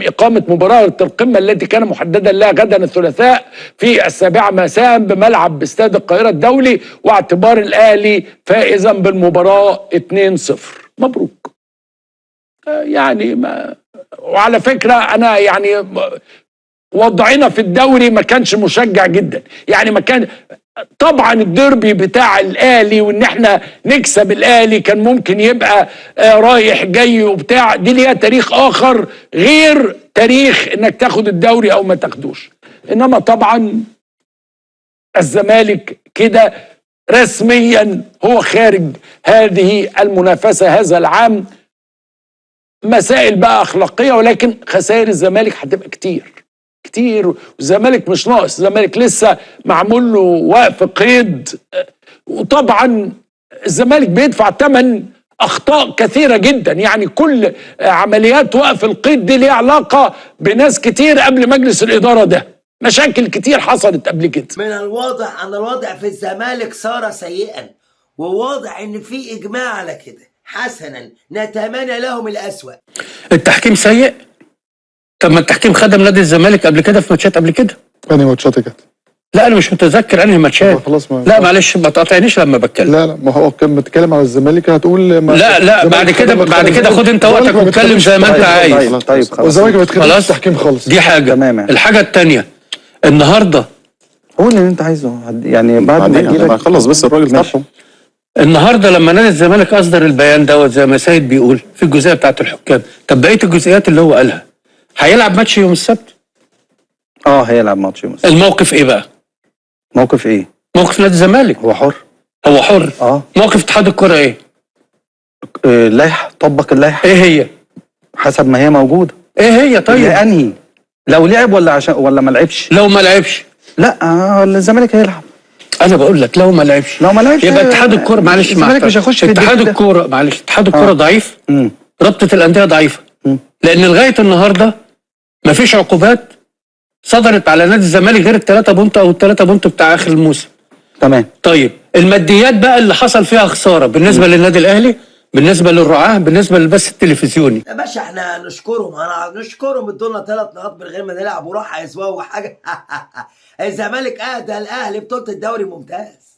عدم إقامة مباراة القمة التي كان محددا لها غدا الثلاثاء في 7 مساء بملعب استاد القاهرة الدولي، واعتبار الأهلي فائزا بالمباراة 2-0. مبروك. يعني ما، وعلى فكرة أنا يعني وضعنا في الدوري ما كانش مشجع جدا، يعني ما كان طبعا الديربي بتاع الاهلي وان احنا نكسب الاهلي كان ممكن يبقى رايح جاي وبتاع، دي ليها تاريخ اخر غير تاريخ انك تاخد الدوري او ما تاخدوش. انما طبعا الزمالك كده رسميا هو خارج هذه المنافسة هذا العام. مسائل بقى اخلاقية، ولكن خسائر الزمالك هتبقى كتير كتير، والزمالك مش ناقص، الزمالك لسه معمول له وقف قيد، وطبعا الزمالك بيدفع ثمن اخطاء كثيره جدا. يعني كل عمليات وقف القيد دي ليها علاقه بناس كتير قبل مجلس الاداره ده، مشاكل كتير حصلت قبل كده. من الواضح ان الوضع في الزمالك صار سيئا، وواضح ان في اجماع على كده. حسنا، نتمنى لهم الاسوأ. التحكيم سيء؟ طب ما التحكيم خدم نادي الزمالك قبل كده في ماتشات قبل كده. انهي ماتشات كانت؟ لا انا مش متذكر انهي ماتشات. خلاص لا معلش ما تقاطعنيش لما بتكلم. لا ما هو كان بتكلم على الزمالك هتقول ما لا بعد كده خد انت وقتك واتكلم زي ما انت عايز. طيب خلاص. والزمالك ما بيتكلمش التحكيم خالص. دي حاجه. الحاجه الثانيه النهارده قول اللي انت عايزه يعني بعد ما خلص بس الراجل طرحه. النهارده لما نادي الزمالك اصدر البيان دوت زي ما سيد بيقول في الجزئيه بتاعت الحكام، طب بقيه الجزئيات اللي هو قالها هيلعب ماتش يوم السبت؟ هيلعب ماتش يوم السبت. الموقف ايه بقى؟ موقف ايه؟ موقف نادي الزمالك هو حر. موقف اتحاد الكره ايه؟ اللائحه، طبق اللائحه. ايه هي؟ حسب ما هي موجوده. ايه هي؟ طيب انهي لو لعب ولا ما لعبش؟ لو ما لعبش لا الزمالك هيلعب. انا بقول لك لو ما لعبش يبقى اتحاد الكوره معلش الزمالك مش هيخش في اتحاد الكوره اتحاد الكوره ضعيف. رابطه الانديه ضعيفه. لان لغايه النهارده ما فيش عقوبات صدرت على نادي الزمالك غير ال3 بونت او ال3 بونت بتاع اخر الموسم. تمام. طيب الماديات بقى اللي حصل فيها خساره بالنسبه للنادي الاهلي، بالنسبه للرعاه، بالنسبه للبث التلفزيوني. يا باشا احنا نشكرهم ادونا 3 نقاط من غير ما نلعب وراح يسووا حاجه. الزمالك اهدى الاهلي بطوله الدوري ممتاز.